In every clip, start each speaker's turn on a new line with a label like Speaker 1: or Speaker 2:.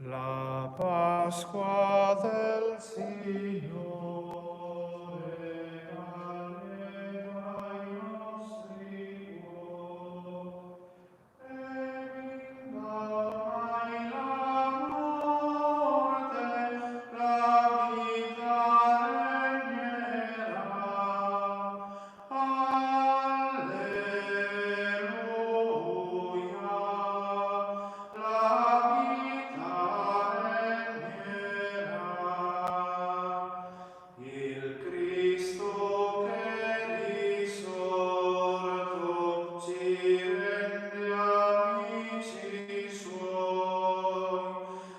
Speaker 1: La Pasqua del Signore alleva i nostri cuori e mai la morte, la vita regnerà. Alleluia, la vita regnerà. Il Cristo che risorto ci rende amici suoi,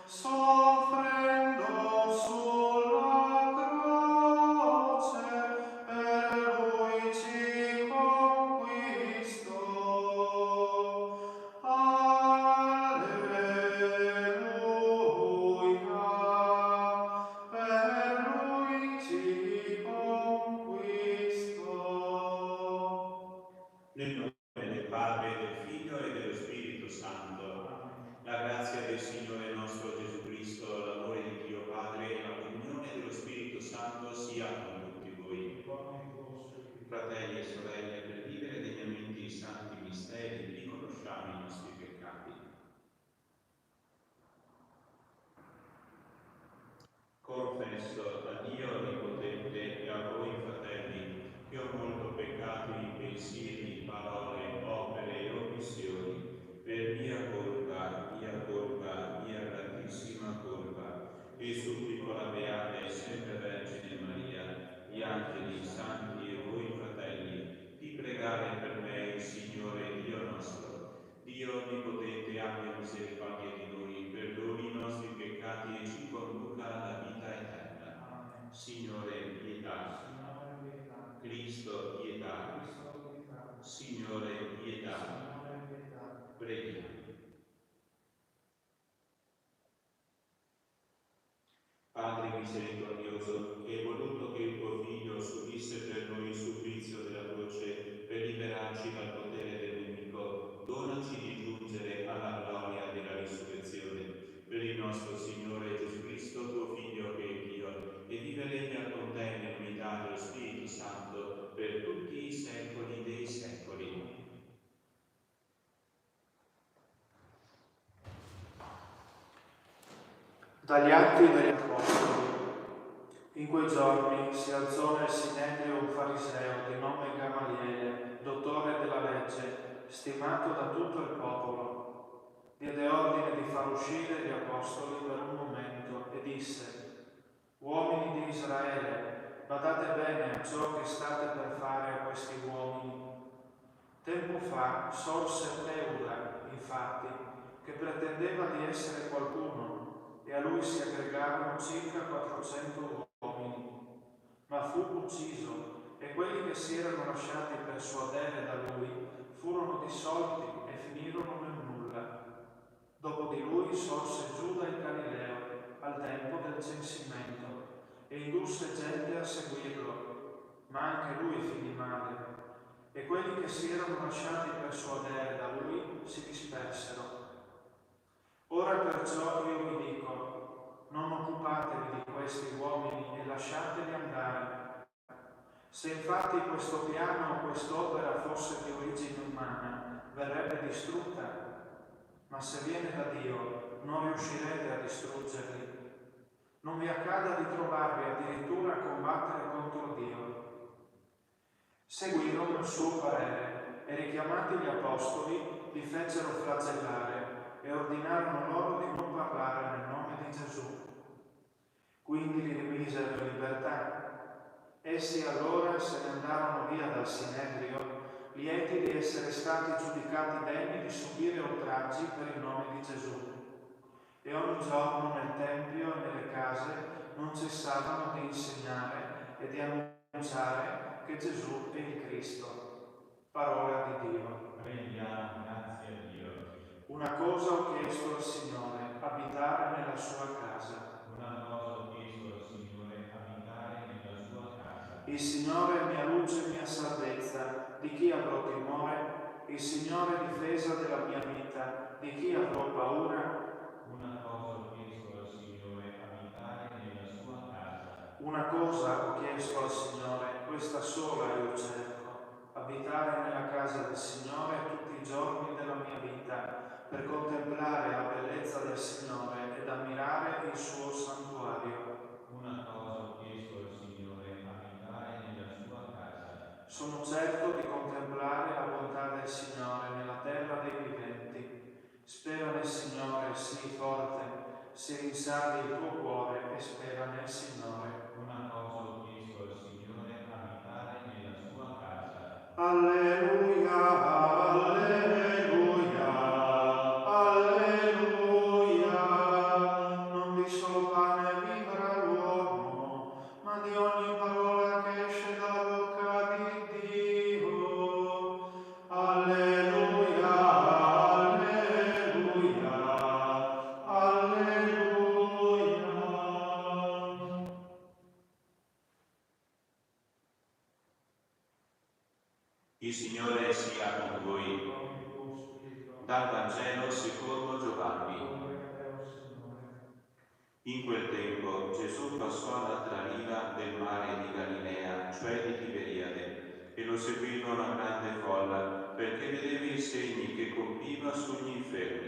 Speaker 1: soffrendo sulla croce, per lui ci conquistò. Alleluia, per lui ci conquistò.
Speaker 2: Nel nome del Padre, del Figlio e dello Spirito Santo. La grazia del Signore nostro Gesù Cristo, l'amore di Dio Padre e la comunione dello Spirito Santo sia con tutti voi. Fratelli e sorelle, per vivere degnamente i santi misteri, riconosciamo i nostri peccati. Confesso a Dio Onnipotente e a voi, fratelli, che ho molto peccato in pensieri, parole, opere e omissioni, per mia colpa, mia grandissima colpa, e supplico la Beata e sempre Vergine Maria, gli angeli, i santi e voi, fratelli, di pregare per me il Signore Dio nostro. Dio Onnipotente abbia misericordia di noi, perdoni i nostri peccati e ci conduca alla vita eterna. Signore, pietà. Cristo, pietà. Signore, pietà. Preghiamo. Padre misericordioso, che hai voluto che il tuo Figlio subisse per noi il supplizio della croce per liberarci dal potere del nemico, donaci di giungere alla gloria della risurrezione. Per il nostro Signore Gesù Cristo, tuo Figlio che è Dio, e vive e regna con te nell'unità dello Spirito Santo per tutti i secoli dei secoli.
Speaker 1: Dagli Atti degli Apostoli. In quei giorni si alzò nel Sinedrio un fariseo di nome Gamaliele, dottore della legge, stimato da tutto il popolo. Diede ordine di far uscire gli apostoli per un momento e disse: Uomini di Israele, badate bene a ciò che state per fare a questi uomini. Tempo fa sorse Teuda, infatti, che pretendeva di essere qualcuno, e a lui si aggregarono circa 400 uomini. Ma fu ucciso, e quelli che si erano lasciati persuadere da lui furono dissolti e finirono nel nulla. Dopo di lui sorse Giuda il Galileo al tempo del censimento e indusse gente a seguirlo, ma anche lui finì male. E quelli che si erano lasciati persuadere da lui si dispersero. Ora perciò io vi dico, non occupatevi di questi uomini e lasciateli andare. Se infatti questo piano o quest'opera fosse di origine umana, verrebbe distrutta, ma se viene da Dio, non riuscirete a distruggerli. Non vi accada di trovarvi addirittura a combattere contro Dio. Seguirono il suo parere e, richiamati gli apostoli, li fecero flagellare e ordinarono loro di non parlare nel nome di Gesù. Quindi li rimisero in libertà. Essi allora se ne andarono via dal Sinedrio, lieti di essere stati giudicati degni di subire oltraggi per il nome di Gesù. E ogni giorno nel Tempio e nelle case non cessavano di insegnare e di annunciare che Gesù è il Cristo. Parola di Dio.
Speaker 2: Rendiamo grazie a Dio.
Speaker 1: Una cosa ho chiesto al Signore, abitare nella sua casa.
Speaker 2: Una cosa ho chiesto al Signore, abitare nella sua casa.
Speaker 1: Il Signore è mia luce e mia salvezza, di chi avrò timore? Il Signore è difesa della mia vita, di chi avrò paura?
Speaker 2: Una cosa ho chiesto
Speaker 1: Una cosa ho chiesto al Signore, questa sola io cerco, abitare nella casa del Signore tutti i giorni della mia vita, per contemplare la bellezza del Signore ed ammirare il suo santuario.
Speaker 2: Una cosa ho chiesto al Signore, abitare nella sua casa.
Speaker 1: Sono certo di contemplare la bontà del Signore nella terra dei viventi. Spero nel Signore, sii forte, si rinsaldi il tuo cuore e spera nel Signore.
Speaker 2: Una cosa ho chiesto al Signore, abitare nella sua casa.
Speaker 1: Alleluia, alleluia, alleluia. Non di solo pane vivrà l'uomo, ma di ogni parola che esce dalla bocca di Dio. Alleluia, alleluia, alleluia.
Speaker 2: Il Signore sia con voi. Dal Vangelo secondo Giovanni. In quel tempo Gesù passò all'altra riva del mare di Galilea, cioè di Tiberiade, e lo seguiva una grande folla, perché vedeva i segni che compiva sugli infermi.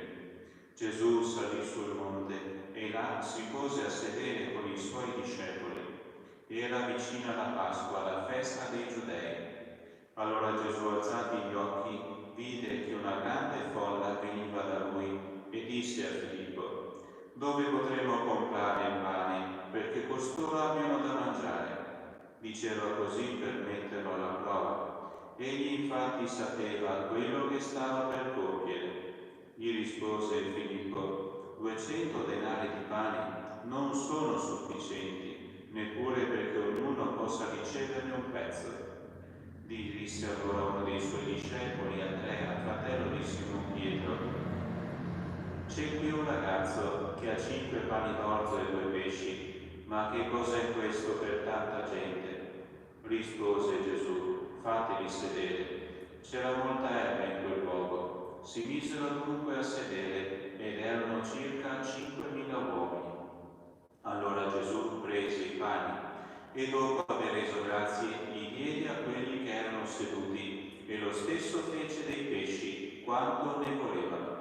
Speaker 2: Gesù salì sul monte e là si pose a sedere con i suoi discepoli. Era vicina la Pasqua, la festa dei Giudei. Allora Gesù, alzati gli occhi, vide che una grande folla veniva da lui e disse a Filippo: dove potremo comprare il pane perché costoro abbiano da mangiare? Diceva così per metterlo alla prova. Egli infatti sapeva quello che stava per compiere. Gli rispose Filippo: 200 denari di pane non sono sufficienti, neppure perché ognuno possa riceverne un pezzo. Gli disse allora uno dei suoi discepoli, Andrea, fratello di Simon Pietro: c'è qui un ragazzo che ha 5 pani d'orzo e 2 pesci, ma che cos'è questo per tanta gente? Rispose Gesù: fateli sedere. C'era molta erba in quel luogo. Si misero dunque a sedere ed erano circa 5.000 uomini. Allora Gesù prese i pani e dopo aver reso grazie li diede a quelli che erano seduti, e lo stesso fece dei pesci quanto ne volevano.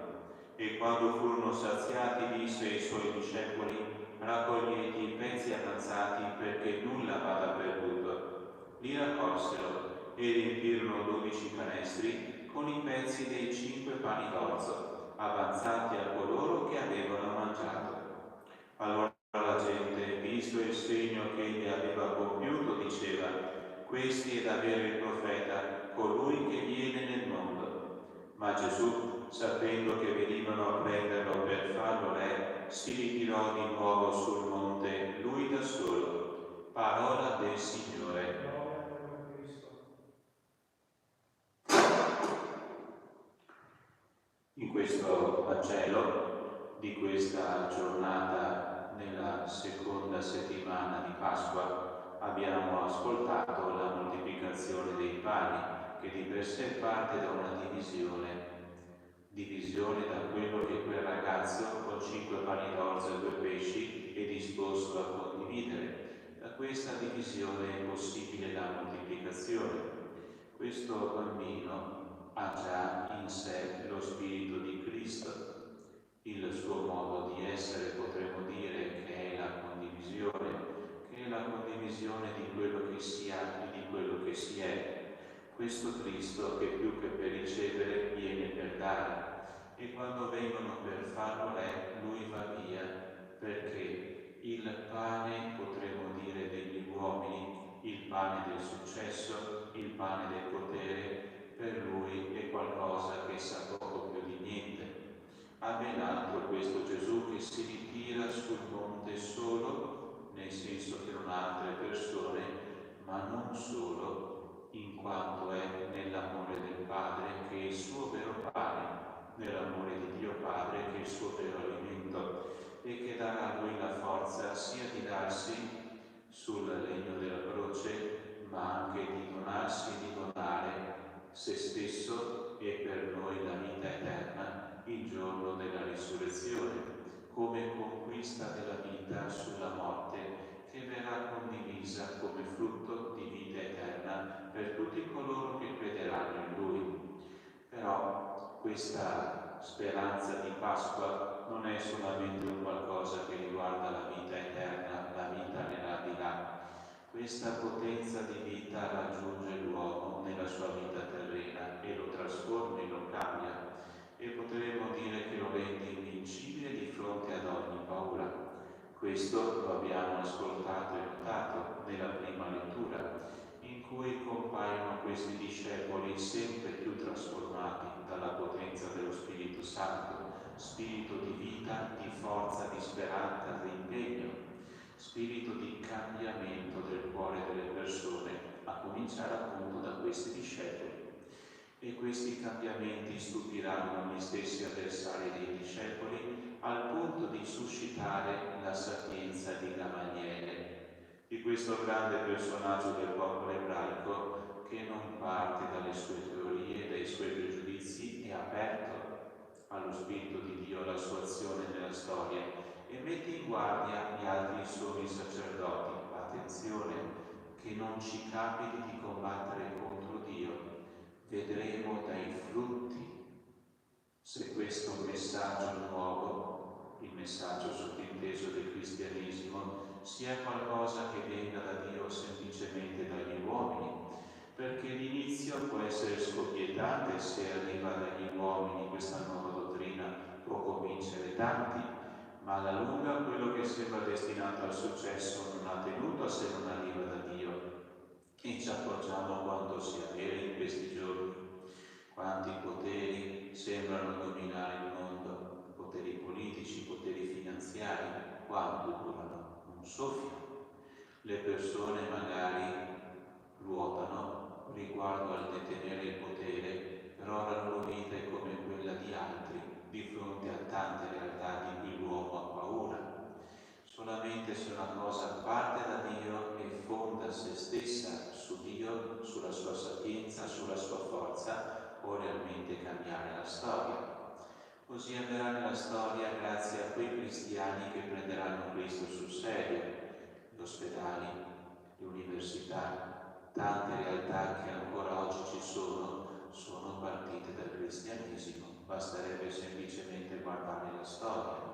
Speaker 2: E quando furono saziati disse ai suoi discepoli: raccogliete i pezzi avanzati perché nulla vada perduto. Li raccolsero e riempirono 12 canestri con i pezzi dei 5 pani d'orzo, avanzati a coloro che avevano mangiato. Allora la gente, visto il segno che egli aveva compiuto, diceva: questi è davvero il profeta, colui che viene nel mondo. Ma Gesù, sapendo che venivano a prenderlo per farlo re, si ritirò di nuovo sul monte, lui da solo. Parola del Signore. In questo Vangelo di questa giornata nella seconda settimana di Pasqua abbiamo ascoltato la moltiplicazione dei pani, che di per sé parte da una divisione da quello che quel ragazzo con 5 pani d'orzo e 2 pesci è disposto a condividere. Da questa divisione è possibile la moltiplicazione. Questo bambino ha già in sé lo spirito di Cristo, il suo modo di essere, potremmo dire, che è la condivisione di quello che si ha e di quello che si è. Questo Cristo che più che per ricevere viene per dare, e quando vengono per farlo re, lui va via, perché il pane, potremmo dire, degli uomini, il pane del successo, il pane del potere, per lui è qualcosa che sa poco più di niente. Ha ben altro questo Gesù che si ritira sul monte solo, nel senso che non ha altre persone, ma non solo, in quanto è nell'amore del Padre che è il suo vero pane, nell'amore di Dio Padre che è il suo vero alimento, e che darà a lui la forza sia di darsi sul legno della croce, ma anche di donarsi e di donare se stesso e per noi la vita eterna il giorno della risurrezione, come conquista della vita sulla morte che verrà condivisa
Speaker 3: Chiesa come frutto di vita eterna per tutti coloro che crederanno in Lui. Però questa speranza di Pasqua non è solamente un qualcosa che riguarda la vita eterna, la vita nell'aldilà. Questa potenza di vita raggiunge l'uomo nella sua vita terrena e lo trasforma e lo cambia, e potremmo dire che lo rende invincibile di fronte ad ogni paura. Questo lo abbiamo ascoltato e notato nella prima lettura, in cui compaiono questi discepoli sempre più trasformati dalla potenza dello Spirito Santo, spirito di vita, di forza, di speranza, di impegno, spirito di cambiamento del cuore delle persone, a cominciare appunto da questi discepoli. E questi cambiamenti stupiranno gli stessi avversari dei discepoli al punto di suscitare la sapienza di Gamaliele, di questo grande personaggio del popolo ebraico che non parte dalle sue teorie, dai suoi pregiudizi, è aperto allo Spirito di Dio, alla sua azione nella storia, e mette in guardia gli altri sommi sacerdoti. Attenzione, che non ci capiti di combattere contro Dio. Vedremo dai frutti se questo messaggio nuovo, il messaggio sottinteso del cristianesimo, sia qualcosa che venga da Dio o semplicemente dagli uomini, perché l'inizio può essere scoppiettante se arriva dagli uomini. Questa nuova dottrina può convincere tanti, ma alla lunga quello che sembra destinato al successo non ha tenuto se non arriva da Dio. E ci accorgiamo quanto sia vero in questi giorni, quanti poteri sembrano dominare il mondo, poteri politici, poteri finanziari, quanto durano? Un soffio. Le persone magari ruotano riguardo al detenere il potere, però la loro vita è come quella di altri di fronte a tante realtà di cui l'uomo ha paura. Solamente se una cosa parte da Dio e fonda se stessa su Dio, sulla sua sapienza, sulla sua forza, può realmente cambiare la storia. Così avverrà nella storia grazie a quei cristiani che prenderanno Cristo sul serio. Gli ospedali, le università, tante realtà che ancora oggi ci sono partite dal cristianesimo. Basterebbe semplicemente guardare la storia.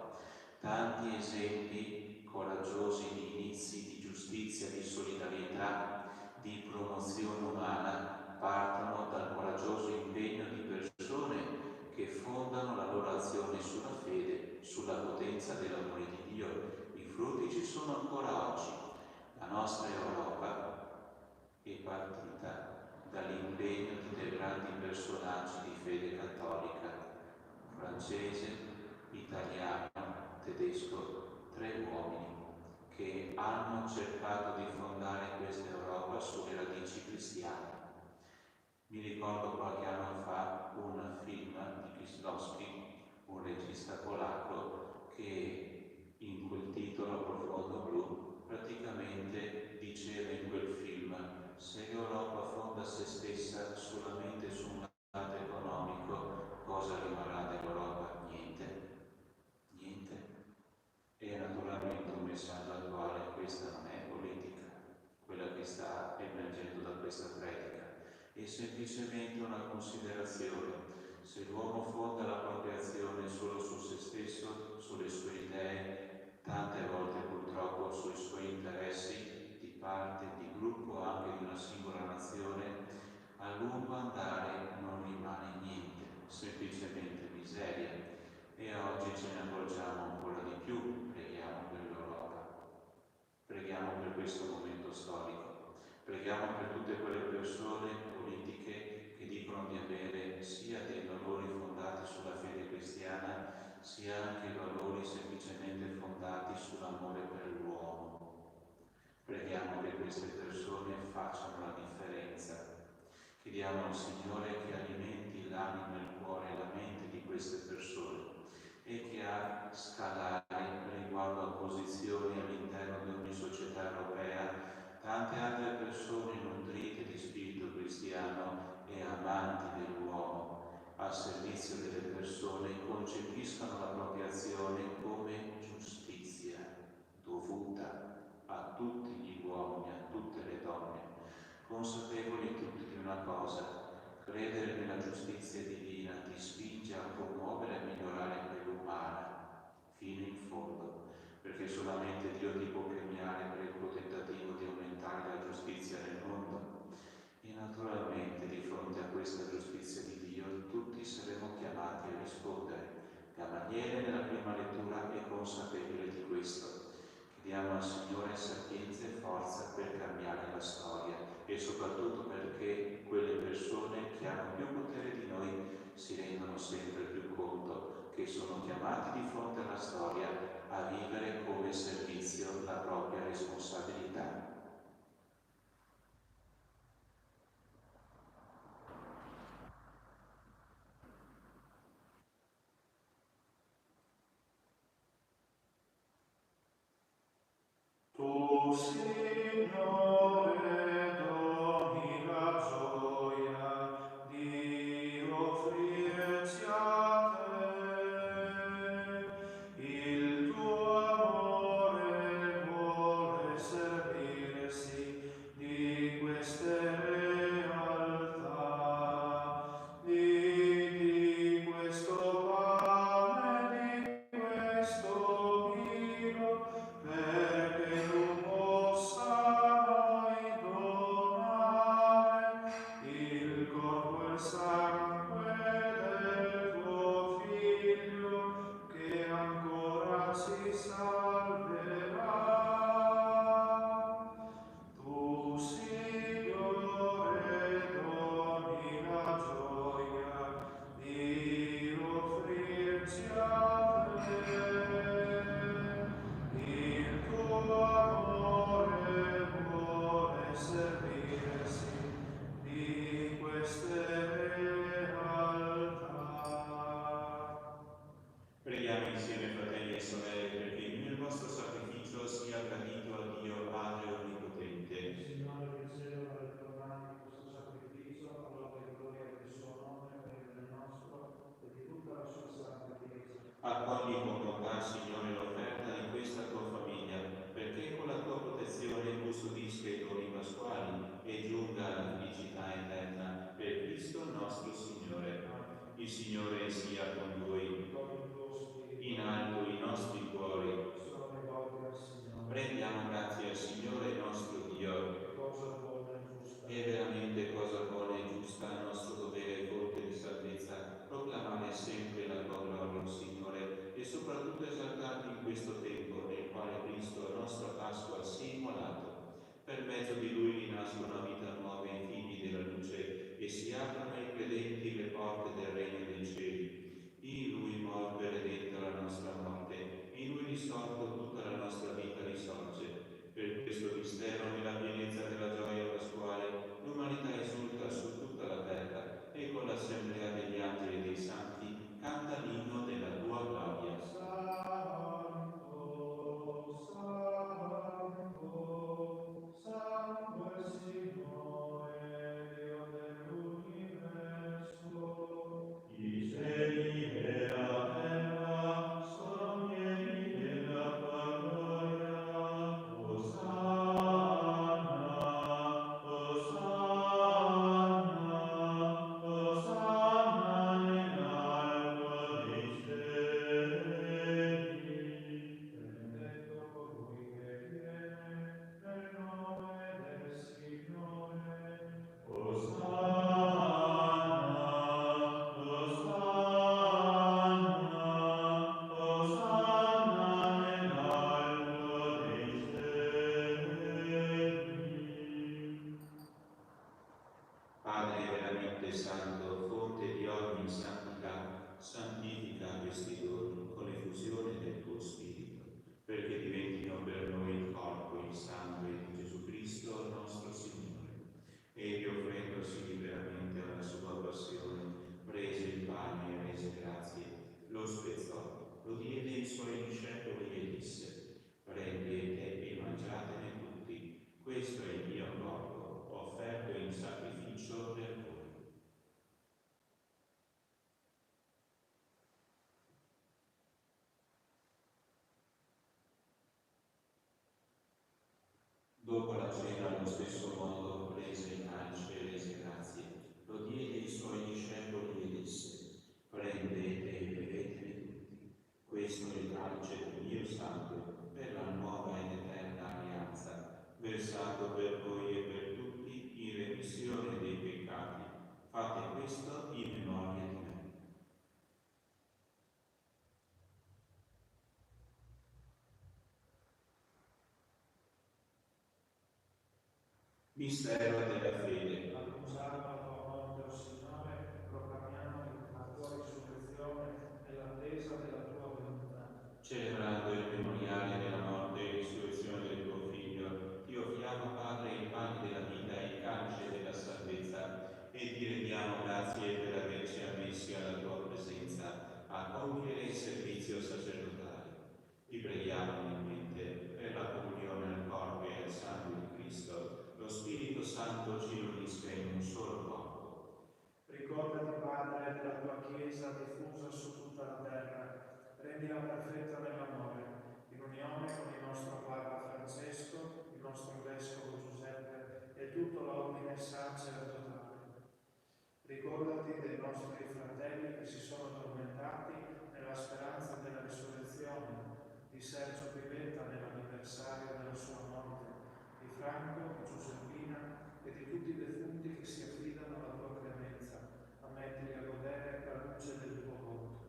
Speaker 3: Tanti esempi coraggiosi di inizi di giustizia, di solidarietà, di promozione umana partono dal coraggioso impegno di persone che fondano la loro azione sulla fede, sulla potenza dell'amore di Dio. I frutti ci sono ancora oggi. La nostra Europa è partita dall'impegno di dei grandi personaggi di fede cattolica, francese, italiano, tedesco, 3 uomini che hanno cercato di fondare questa Europa sulle radici cristiane. Mi ricordo qualche anno fa un film di Kieslowski, un regista polacco, che in quel titolo Profondo Blu praticamente diceva in quel film: se l'Europa fonda se stessa solamente su un lato economico, cosa rimarrà dell'Europa? Niente. E naturalmente un messaggio attuale: questa non è politica, quella che sta emergendo da questa predica, è semplicemente una considerazione. Se l'uomo fonda la propria azione solo su se stesso, sulle sue idee, tante volte purtroppo sui suoi interessi di parte, di gruppo, anche di una singola nazione, a lungo andare non rimane niente, semplicemente miseria. E oggi ce ne accorgiamo ancora di più. Preghiamo per l'Europa, preghiamo per questo momento storico, preghiamo per tutte quelle persone politiche che dicono di avere sia dei valori fondati sulla fede cristiana, sia anche valori semplicemente fondati sull'amore per l'uomo. Preghiamo che queste persone facciano la differenza. Chiediamo al Signore che alimenti l'anima, il cuore e la mente di queste persone, e che a scalare riguardo a posizioni all'interno di ogni società europea tante altre persone nutrite di spirito cristiano e amanti dell'uomo, a servizio delle persone, concepiscano la propria azione come giustizia dovuta a tutti gli uomini, a Credere nella giustizia divina ti spinge a promuovere e migliorare quella umana fino in fondo, perché solamente Dio ti può premiare per il tuo tentativo di aumentare la giustizia nel mondo. E naturalmente di fronte a questa giustizia di Dio tutti saremo chiamati a rispondere. Gamaliele nella prima lettura è consapevole di questo. Chiediamo al Signore sapienza e forza per cambiare la storia e soprattutto perché quelle persone che hanno più potere di noi si rendono sempre più conto che sono chiamati di fronte alla storia a vivere come servizio la propria responsabilità.
Speaker 1: Tu, Signore, doni la gioia di offrirci a te. Il tuo amore vuole servirsi di queste realtà, di questo pane, di questo vino, perché tu possa mai donare il corpo e il sangue del tuo Figlio, che ancora ci salverà. Tu, Signore, doni la gioia di offrirci a te. Il tuo amore vuole servirsi di queste realtà.
Speaker 2: Preghiamo insieme, fratelli e sorelle, perché il vostro sacrificio sia gradito a Dio Padre Onnipotente.
Speaker 1: Signore, riceva dalle tue mani questo sacrificio, allora e gloria del suo nome, per il nostro e di tutta la sua santa Chiesa.
Speaker 2: Accogli con bontà, Signore, l'offerta di questa tua famiglia, perché con la tua protezione custodisca i doni pasquali e giunga alla felicità eterna per Cristo nostro Signore. Il Signore sia con voi. In alto i nostri cuori. Prendiamo grazie al Signore nostro Dio. È veramente cosa buona e giusta, nostro dovere e fonte di salvezza, proclamare sempre la tua gloria, Signore, e soprattutto esaltarti in questo tempo nel quale Cristo, nostra Pasqua, si è immolato. Per mezzo di Lui rinascono a vita nuova i figli della luce e si aprono ai credenti le porte del regno dei cieli. In Lui morto e redenta la nostra morte, in Lui risorto tutta la nostra vita risorge. Per questo mistero, nella pienezza della gioia pasquale, l'umanità esulta su tutta la terra e con l'assemblea degli angeli e dei santi canta l'inno della tua gloria. Padre veramente santo, fonte di ogni santità, santifica questi doni con l'effusione del tuo Spirito, perché diventino per noi il corpo e il sangue di Gesù Cristo nostro Signore. Egli, offrendosi liberamente alla sua passione, prese il pane e rese grazie, lo spezzò, lo diede ai suoi discepoli e disse: prendete e mangiatene tutti, questo è il mio corpo, offerto in sacrificio per voi. Dopo la cena, allo stesso modo, prese il calce e rese grazie, lo diede ai suoi Mistero della fede.
Speaker 1: Annunciamo la tua morte, o Signore, proclamiamo la tua risurrezione nell'attesa della tua venuta.
Speaker 2: Celebrando il memoriale della morte e risurrezione del tuo Figlio, ti offriamo, Padre, il pane della vita e il calice della salvezza, e ti rendiamo grazie per averci ammessi alla tua presenza a compiere il servizio sacerdotale. Ti preghiamo umilmente per la comunione al corpo e al sangue di Cristo. Lo Spirito Santo ci unisca in un solo corpo.
Speaker 1: Ricordati, Padre, della tua Chiesa diffusa su tutta la terra, rendila perfetta nell'amore, in unione con il nostro Papa Francesco, il nostro Vescovo Giuseppe e tutto l'ordine sacerdotale. Ricordati dei nostri fratelli che si sono addormentati nella speranza della risurrezione, di Sergio Pivetta nell'anniversario della sua morte, di Franco, Giuseppina e di tutti i defunti che si affidano alla tua clemenza. Ammettili a godere la luce del tuo volto.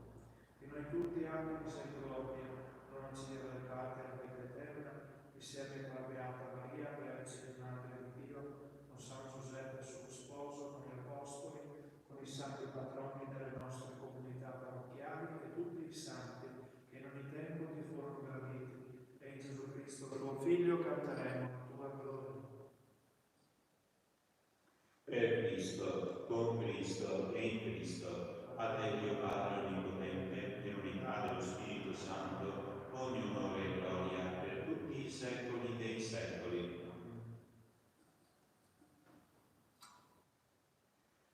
Speaker 1: In noi tutti abbi misericordia, non ci arretrate alla vita eterna, insieme con la Beata Maria, Vergine Madre di Dio, con San Giuseppe suo sposo, con gli Apostoli, con i santi patroni delle nostre comunità parrocchiali e tutti i santi che in ogni tempo ti furono graditi, e in Gesù Cristo, tuo Figlio, canteremo la tua gloria.
Speaker 2: Per Cristo, con Cristo e in Cristo, a te Dio Padre Onnipotente, nell'unità dello Spirito Santo, ogni onore e gloria per tutti i secoli dei secoli.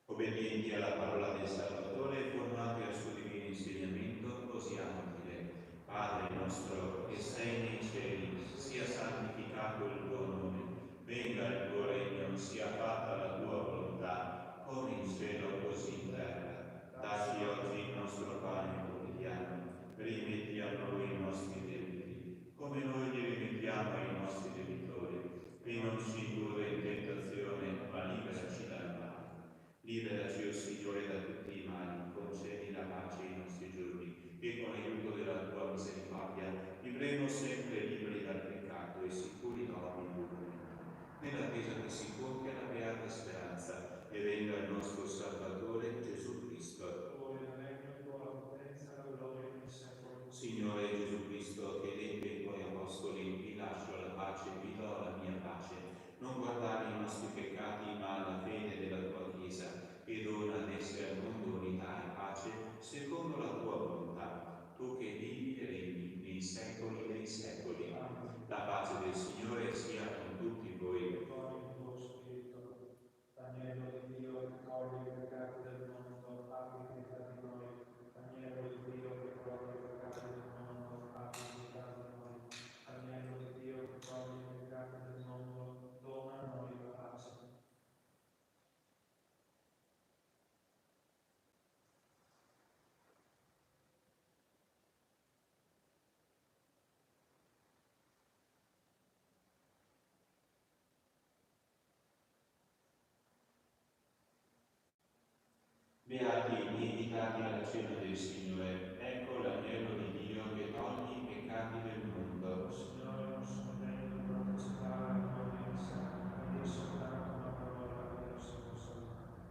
Speaker 2: Obbedienti alla parola del Salvatore, formati al suo divino insegnamento, osiamo dire: Padre nostro che sei nei cieli, sia santificato il tuo nome, venga il tuo regno, sia fatta la tua volontà, come in cielo così in terra. Dacci oggi il nostro pane quotidiano, rimetti a noi i nostri debiti, come noi li rimettiamo ai nostri debitori, e non ci indurre in tentazione, ma liberaci dal male. Liberaci, o Signore, da tutti i mali, concedi la pace ai nostri giorni, e con l'aiuto della tua misericordia vivremo sempre liberi dal peccato e sicuri da ogni burlamento, nell'attesa che si compia la beata speranza e venga il nostro Salvatore Gesù Cristo. Signore Gesù Cristo, che detto ai tuoi apostoli: vi lascio la pace, vi do la mia pace, non guardare i nostri peccati, ma alla fede della tua Chiesa, e dona ad esse al mondo unità e pace, secondo la tua volontà, tu che vivi e regni nei secoli dei secoli. La pace del Signore sia con tutti voi.
Speaker 1: Agnello di Dio, che toglie i peccati del mondo, abbi pietà di noi. Agnello di Dio, che toglie i peccati del mondo, abbi pietà di noi. Agnello di Dio, che toglie i peccati del mondo, dona a noi la pace.
Speaker 2: Beati gli invitati alla cena del Signore, ecco l'agnello di Dio che toglie i peccati del mondo.
Speaker 1: Signore, non sono degno di partecipare alla tua mensa, ma io soltanto una parola e io sono salvato.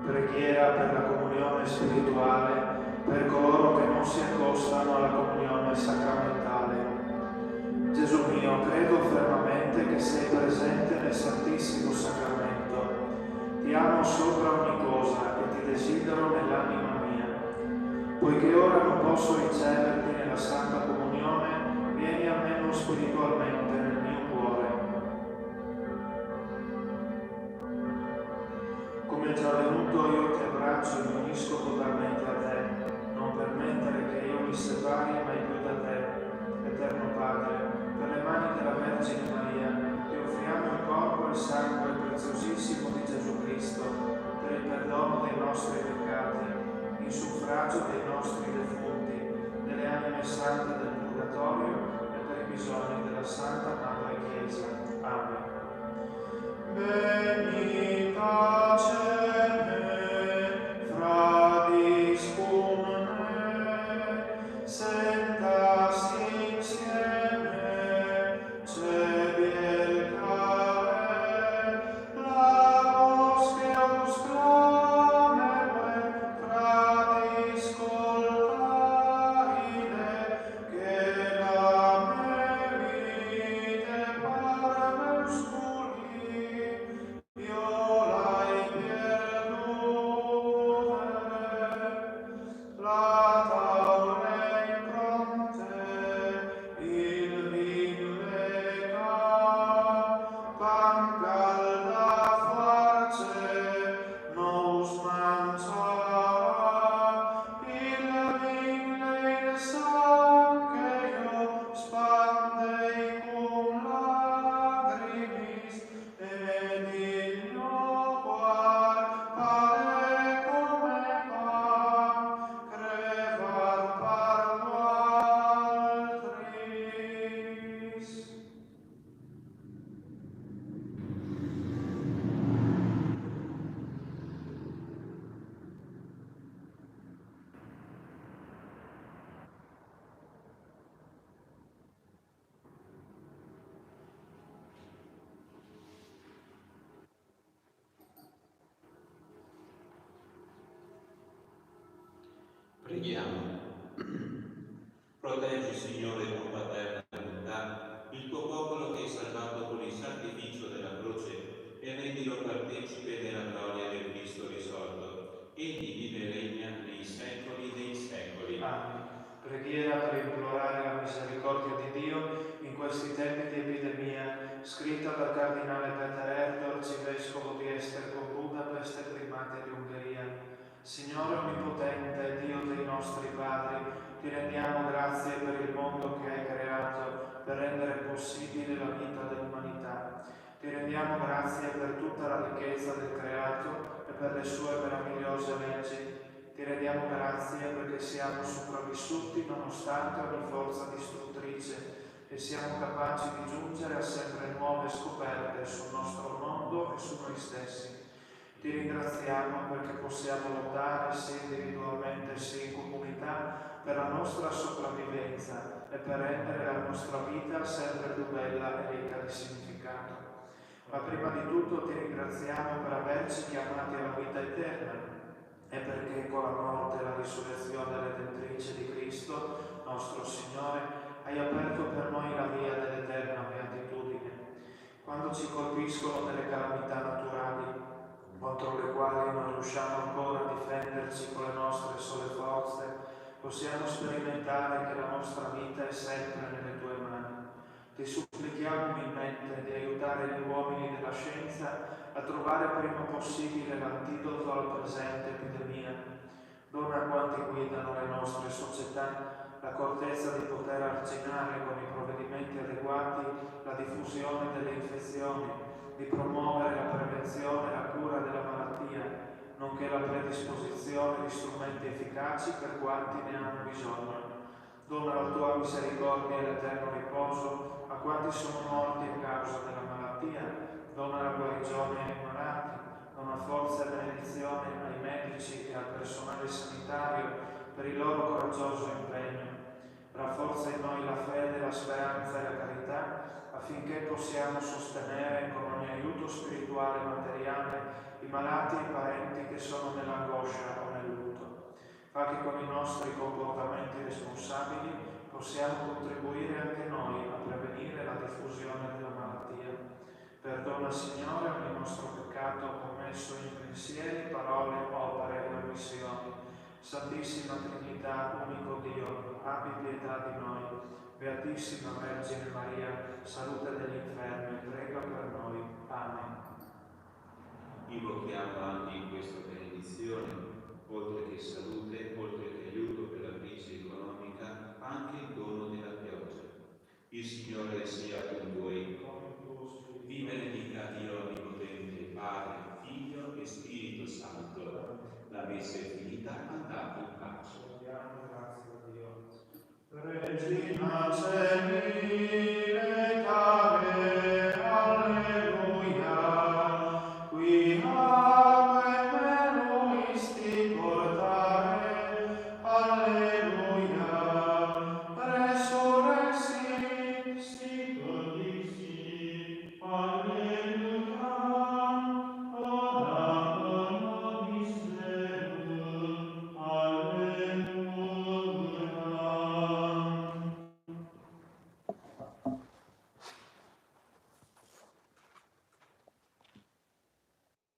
Speaker 1: Preghiera per la comunione spirituale per coloro che non si accostano alla comunione sacramentale. Gesù mio, credo fermamente che sei presente nel Santissimo Sacramento. Ti amo sopra ogni cosa e ti desidero nell'anima mia. Poiché ora non posso riceverti nella Santa Comunione, spiritualmente nel mio cuore. Come è già venuto, io ti abbraccio e mi unisco totalmente a te. Non permettere che io mi separi mai più da te, Eterno Padre. Per le mani della Vergine Maria ti offriamo il corpo e il sangue preziosissimo di Gesù Cristo, per il perdono dei nostri peccati, in suffragio dei nostri defunti, delle anime sante del Purgatorio e per i bisogni della Santa Madre Chiesa. Amen. Benita cene, Fradis cum me, sentasi insieme, cebiel care, labos che ausclamere, Fradis coltaride, che la merite parvus culi, violai pierdute, la taule impronte, il vin leca, pan calda face, nos mangiara, il vin leine sangue io spandei cum lacrimis, ed il mio cuor pare come pan crevat parvo altris.
Speaker 2: Preghiamo. Proteggi, Signore, con paterna bontà, il tuo popolo che hai salvato con il sacrificio della croce e rendilo partecipe della gloria del Cristo risorto. Egli vive e regna nei secoli dei secoli.
Speaker 1: Amen. Preghiera per implorare la misericordia di Dio in questi tempi di epidemia, scritta dal cardinale Peter Erdő, arcivescovo di Esztergom, Budapest e primate di Ungheria. Signore Onnipotente, Dio dei nostri padri, ti rendiamo grazie per il mondo che hai creato, per rendere possibile la vita dell'umanità. Ti rendiamo grazie per tutta la ricchezza del creato e per le sue meravigliose leggi. Ti rendiamo grazie perché siamo sopravvissuti nonostante ogni forza distruttrice e siamo capaci di giungere a sempre nuove scoperte sul nostro mondo e su noi stessi. Ti ringraziamo perché possiamo lottare sia individualmente sia in comunità per la nostra sopravvivenza e per rendere la nostra vita sempre più bella e ricca di significato. Ma prima di tutto ti ringraziamo per averci chiamati alla vita eterna e perché con la morte e la risurrezione redentrice di Cristo, nostro Signore, hai aperto per noi la via dell'eterna beatitudine. Quando ci colpiscono delle calamità naturali, contro le quali non riusciamo ancora a difenderci con le nostre sole forze, possiamo sperimentare che la nostra vita è sempre nelle tue mani. Ti supplichiamo umilmente di aiutare gli uomini della scienza a trovare prima possibile l'antidoto alla presente epidemia. Dona a quanti guidano le nostre società l'accortezza di poter arginare con i provvedimenti adeguati la diffusione delle infezioni, di promuovere la prevenzione e la cura della malattia, nonché la predisposizione di strumenti efficaci per quanti ne hanno bisogno. Dona la tua misericordia e l'eterno riposo a quanti sono morti a causa della malattia. Dona la guarigione ai malati, dona forza e benedizione ai medici e al personale sanitario per il loro coraggioso impegno. Rafforza in noi la fede, la speranza e la carità affinché possiamo sostenere con ogni aiuto spirituale e materiale i malati e i parenti che sono nell'angoscia o nel lutto. Fa che con i nostri comportamenti responsabili possiamo contribuire anche noi a prevenire la diffusione della malattia. Perdona, Signore, ogni nostro peccato commesso in pensieri, parole, opere e omissioni. Santissima Trinità, unico Dio, abbi pietà di noi. Beatissima Vergine Maria, salute degli infermi, prega per noi. Amen.
Speaker 3: Invochiamo anche in questa benedizione, oltre che salute, oltre che aiuto per la crisi economica, anche il dono della pioggia. Il Signore sia con voi. Vi benedica Dio Onnipotente, Padre, Figlio e Spirito Santo. La messa è finita, andate in pace.
Speaker 1: Grazie a Dio. Regina Celi.